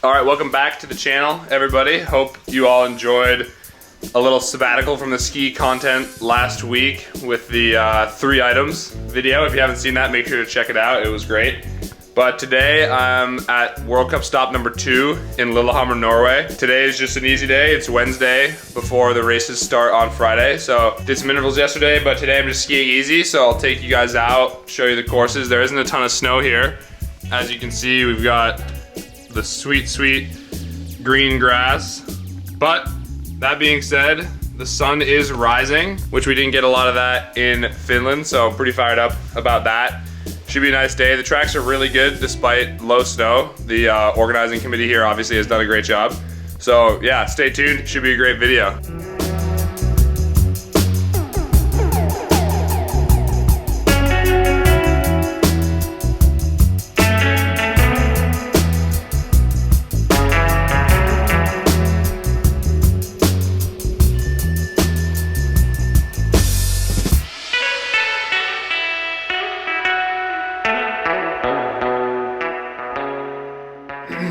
All right, welcome back to the channel, everybody. Hope you all enjoyed a little sabbatical from the ski content last week with the 3 items video. If you haven't seen that, make sure to check it out. It was great. But today I'm at World Cup stop number 2 in Lillehammer, Norway. Today is just an easy day. It's Wednesday before the races start on Friday. So did some intervals yesterday, but today I'm just skiing easy. So I'll take you guys out, show you the courses. There isn't a ton of snow here. As you can see, we've got the sweet, sweet green grass. But that being said, the sun is rising, which we didn't get a lot of that in Finland. So I'm pretty fired up about that. Should be a nice day. The tracks are really good despite low snow. The organizing committee here obviously has done a great job. So yeah, stay tuned. Should be a great video.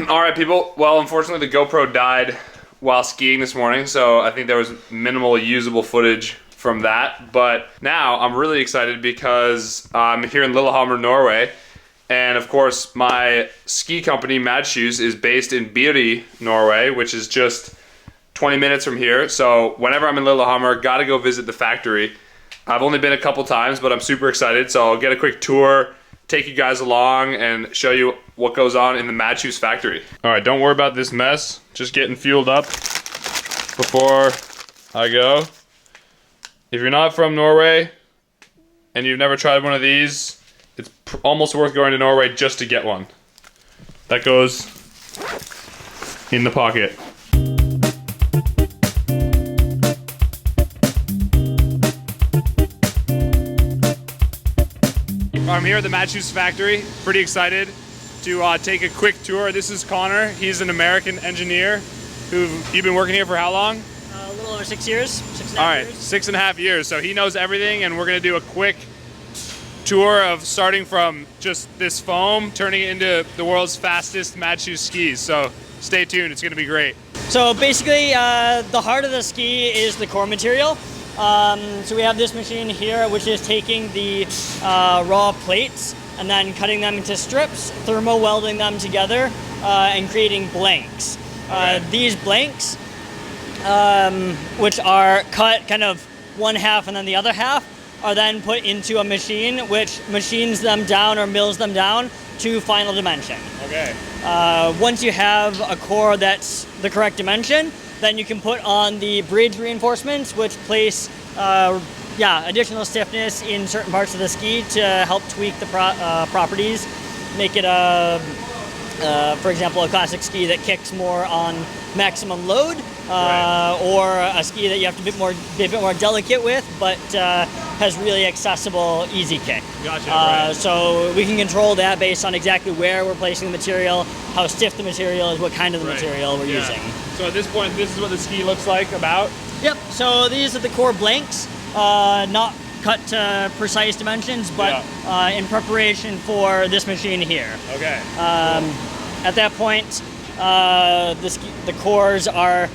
All right, people. Well, unfortunately, the GoPro died while skiing this morning, so I think there was minimal usable footage from that. But now I'm really excited because I'm here in Lillehammer, Norway, and of course, my ski company, Madshus, is based in Biri, Norway, which is just 20 minutes from here. So whenever I'm in Lillehammer, gotta go visit the factory. I've only been a couple times, but I'm super excited, so I'll get a quick tour, take you guys along and show you what goes on in the Madshus factory. All right, don't worry about this mess. Just getting fueled up before I go. If you're not from Norway and you've never tried one of these, it's almost worth going to Norway just to get one. That goes in the pocket. I'm here at the Madshus factory, pretty excited to take a quick tour. This is Connor. He's an American engineer you've been working here for how long? A little over 6 years, 6.5 All right, years. 6.5 years. So he knows everything, and we're gonna do a quick tour of starting from just this foam, turning it into the world's fastest Madshus skis. So stay tuned, it's gonna be great. So basically, the heart of the ski is the core material. So we have this machine here, which is taking the raw plates and then cutting them into strips, thermo welding them together, and creating blanks. Okay. These blanks, which are cut kind of one half and then the other half, are then put into a machine which machines them down or mills them down to final dimension. Okay. Once you have a core that's the correct dimension, then you can put on the bridge reinforcements, which place additional stiffness in certain parts of the ski to help tweak the properties, make it for example, a classic ski that kicks more on maximum load, right. or a ski that you have to be a bit more delicate with, but has really accessible, easy kick. Gotcha. Right. So we can control that based on exactly where we're placing the material, how stiff the material is, what kind of the material we're using. So at this point, this is what the ski looks like about? Yep, so these are the core blanks, not cut to precise dimensions, but in preparation for this machine here. Okay. At that point, the cores are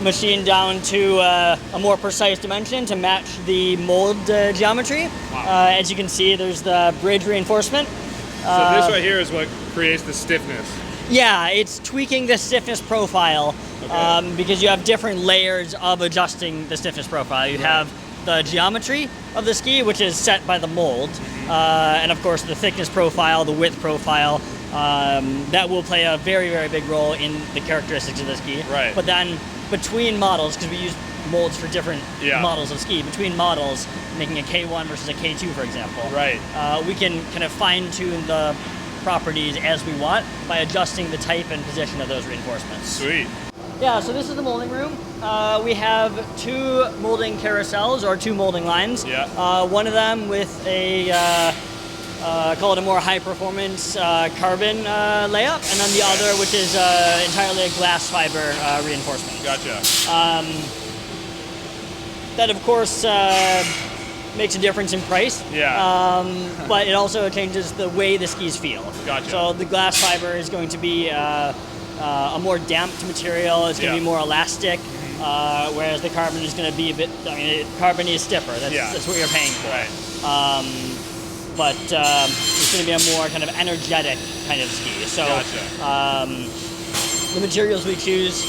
machined down to a more precise dimension to match the mold geometry. Wow. As you can see, there's the bridge reinforcement. So this right here is what creates the stiffness. Yeah, it's tweaking the stiffness profile, because you have different layers of adjusting the stiffness profile. You have the geometry of the ski, which is set by the mold, and of course the thickness profile, the width profile, that will play a very, very big role in the characteristics of the ski. Right. But then between models, because we use molds for different models of ski, between models, making a K1 versus a K2, for example, right. We can kind of fine-tune the properties as we want by adjusting the type and position of those reinforcements. Sweet. Yeah, so this is the molding room. We have 2 molding carousels, or 2 molding lines. Yeah. One of them with a, call it a more high-performance carbon layup, and then the other which is entirely a glass fiber reinforcement. Gotcha. That, of course, makes a difference in price. Yeah. But it also changes the way the skis feel. Gotcha. So the glass fiber is going to be a more damped material. It's going to be more elastic, whereas the carbon is going to be a bit. I mean, carbon is stiffer. That's what you're paying for. Right. But it's going to be a more kind of energetic kind of ski. So the materials we choose,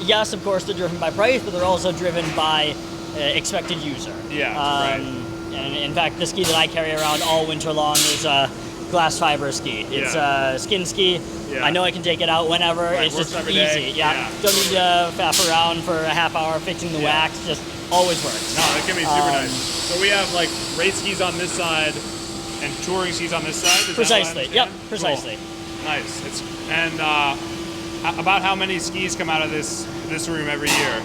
yes, of course, they're driven by price, but they're also driven by expected user. And in fact, the ski that I carry around all winter long is a glass fiber ski. It's a skin ski. I know I can take it out whenever. It's just easy. Don't need to faff around for a half hour fixing the wax. Just always works. No, that can be super nice. So we have like race skis on this side and touring skis on this side? Is precisely. Yep, precisely. Cool. Nice. About how many skis come out of this room every year?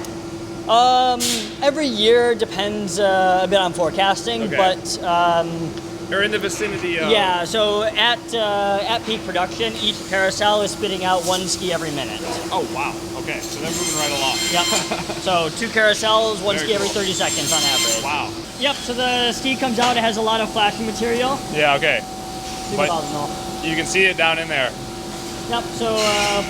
Every year depends a bit on forecasting, but they're in the vicinity of... Yeah, so at peak production, each carousel is spitting out 1 ski every minute. Oh, wow. Okay, so they're moving right along. Yep. So 2 carousels, 1 ski every 30 seconds on average. Wow. Yep, so the ski comes out, it has a lot of flashing material. Yeah, okay. But you can see it down in there. Yep, so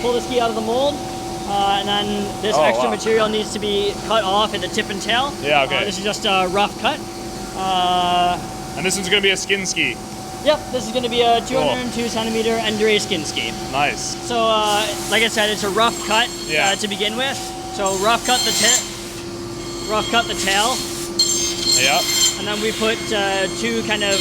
pull the ski out of the mold, and then this extra material needs to be cut off at the tip and tail. Yeah, okay. This is just a rough cut. And this one's going to be a skin ski. Yep, this is going to be a 202 centimeter Endure skin ski. Nice. So, like I said, it's a rough cut to begin with. So rough cut the tip, rough cut the tail. Yep. And then we put 2 kind of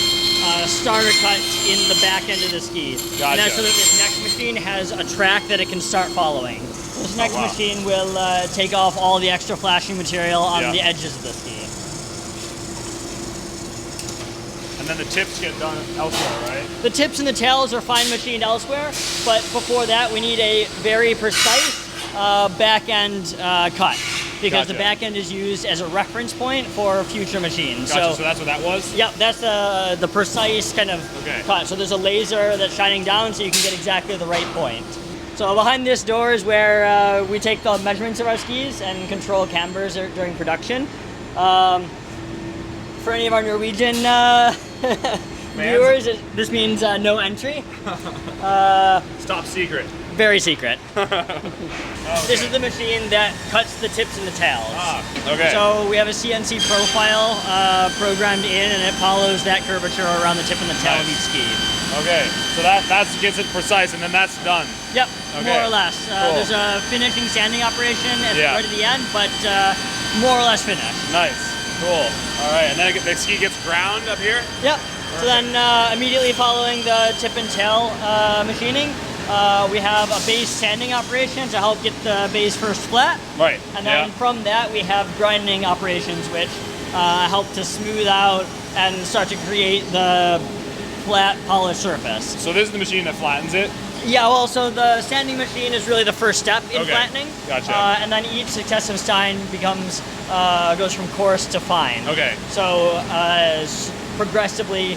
starter cuts in the back end of the ski. Gotcha. And that's so that this next machine has a track that it can start following. This next machine will take off all the extra flashing material on the edges of the ski. And then the tips get done elsewhere, right? The tips and the tails are fine machined elsewhere, but before that we need a very precise back end cut. Because the back end is used as a reference point for future machines. Gotcha, so that's what that was? Yep, that's the precise kind of cut. So there's a laser that's shining down so you can get exactly the right point. So behind this door is where we take the measurements of our skis and control cambers during production. For any of our Norwegian viewers, this means no entry. Top secret. Very secret. This is the machine that cuts the tips and the tails. So we have a CNC profile programmed in, and it follows that curvature around the tip and the tail of each ski. Okay, so that gets it precise, and then that's done. Yep, more or less. There's a finishing sanding operation right at the end, but more or less finished. Nice, cool. All right, and then the ski gets ground up here? Yep. So then immediately following the tip and tail machining, we have a base sanding operation to help get the base first flat. Right. And then from that we have grinding operations which help to smooth out and start to create the flat polished surface. So this is the machine that flattens it? Yeah, well, so the sanding machine is really the first step in flattening. Gotcha. And then each successive stein becomes goes from coarse to fine. Okay. So progressively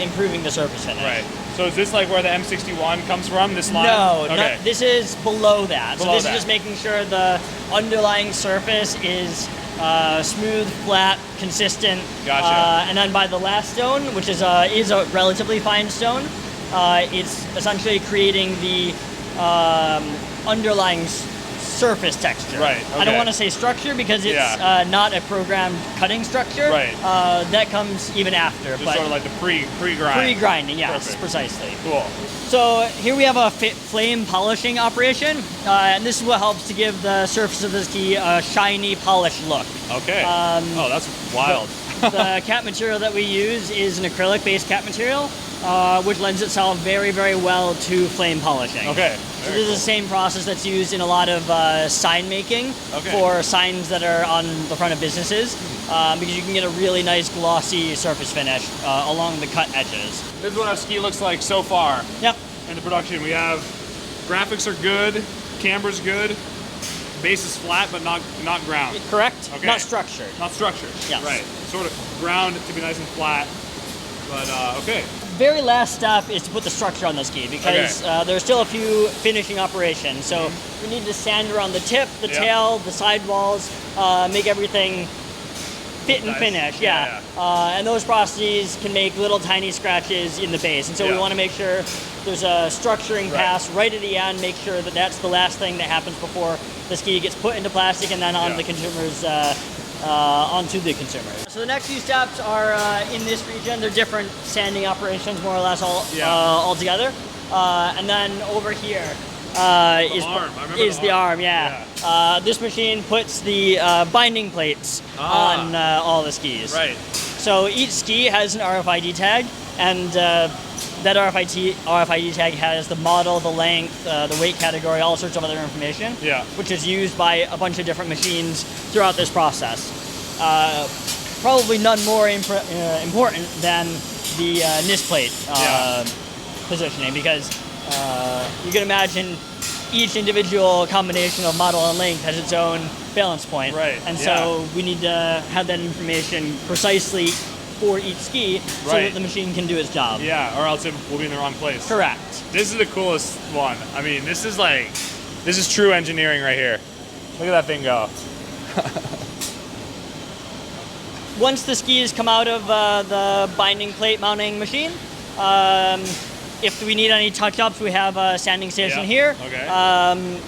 improving the surface finish. Right. So is this like where the M61 comes from, this line? No, this is below that. Below is just making sure the underlying surface is smooth, flat, consistent. Gotcha. And then by the last stone, which is a relatively fine stone, it's essentially creating the underlying surface texture. Right. Okay. I don't want to say structure because it's not a programmed cutting structure. Right. That comes even after. Just but sort of like the pre-grind. Pre-grinding, yes, Perfect. Precisely. Cool. So here we have a flame polishing operation, and this is what helps to give the surface of the ski a shiny, polished look. Okay. Oh, that's wild. The cap material that we use is an acrylic-based cap material, which lends itself very, very well to flame polishing. Okay. So this is the same process that's used in a lot of sign making for signs that are on the front of businesses, because you can get a really nice glossy surface finish along the cut edges. This is what our ski looks like so far. Yep. In the production, we have graphics are good, camber's good, base is flat but not ground. Correct. Okay. Not structured. Not structured. Yes. Right. Sort of ground to be nice and flat, but okay. Very last step is to put the structure on the ski because there's still a few finishing operations. So we need to sand around the tip, the tail, the sidewalls, make everything fit and finish. And those processes can make little tiny scratches in the base. And so we want to make sure there's a structuring pass right at the end. Make sure that that's the last thing that happens before the ski gets put into plastic and then onto the consumers. So the next few steps are in this region. They're different sanding operations, more or less, all together. And then over here is the arm. This machine puts the binding plates on all the skis. Right. So each ski has an RFID tag, and that RFID tag has the model, the length, the weight category, all sorts of other information, which is used by a bunch of different machines throughout this process. Probably none more important than the NIS plate positioning, because you can imagine each individual combination of model and length has its own balance point. Right. And so we need to have that information precisely for each ski so that the machine can do its job. Yeah, or else it will be in the wrong place. Correct. This is the coolest one. I mean, this is true engineering right here. Look at that thing go. Once the skis come out of the binding plate mounting machine, if we need any touch-ups, we have a sanding station here. Okay.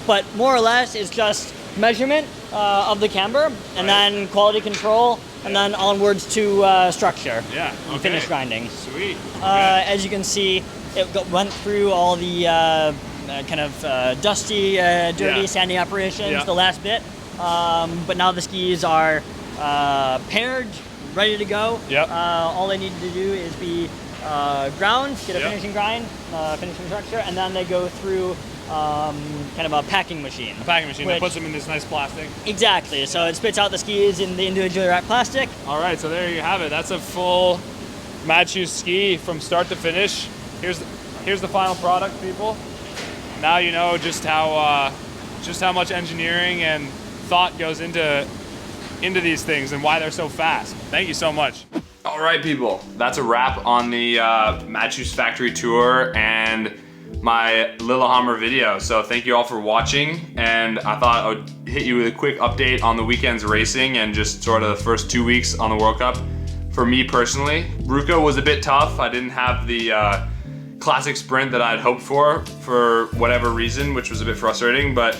But more or less, it's just measurement of the camber, and then quality control, and then onwards to structure. And finish grinding. Sweet. As you can see, it went through all the kind of dusty, dirty sanding operations, the last bit. But now the skis are paired, ready to go. All they need to do is be ground, get a finishing grind, finishing structure, and then they go through kind of a packing machine. A packing machine that puts them in this nice plastic. Exactly. So it spits out the skis in the individually wrapped plastic. All right, so there you have it. That's a full Madshus ski from start to finish. Here's the final product, people. Now you know just how much engineering and thought goes into these things and why they're so fast. Thank you so much. All right, people, that's a wrap on the Madshus factory tour and my Lillehammer video. So thank you all for watching, and I thought I would hit you with a quick update on the weekend's racing and just sort of the first 2 weeks on the World Cup. For me personally, Ruka was a bit tough. I didn't have the classic sprint that I'd hoped for whatever reason, which was a bit frustrating, but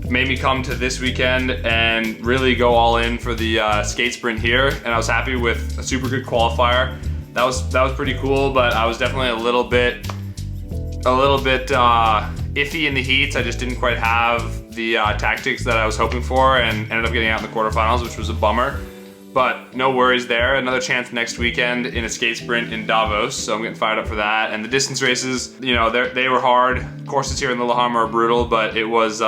made me come to this weekend and really go all in for the skate sprint here, and I was happy with a super good qualifier. That was pretty cool, but I was definitely a little bit iffy in the heats. I just didn't quite have the tactics that I was hoping for, and ended up getting out in the quarterfinals, which was a bummer. But no worries there. Another chance next weekend in a skate sprint in Davos, so I'm getting fired up for that. And the distance races, you know, they were hard. Courses here in Lillehammer are brutal, but it was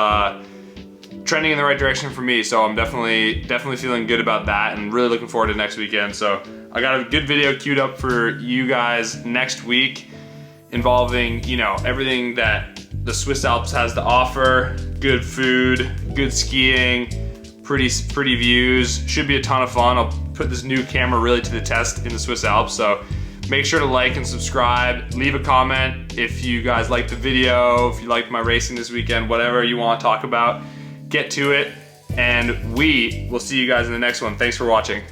trending in the right direction for me, so I'm definitely feeling good about that and really looking forward to next weekend. So I got a good video queued up for you guys next week involving, you know, everything that the Swiss Alps has to offer. Good food, good skiing, pretty views. Should be a ton of fun. I'll put this new camera really to the test in the Swiss Alps, so make sure to like and subscribe. Leave a comment if you guys liked the video, if you liked my racing this weekend, whatever you want to talk about. Get to it, and we will see you guys in the next one. Thanks for watching.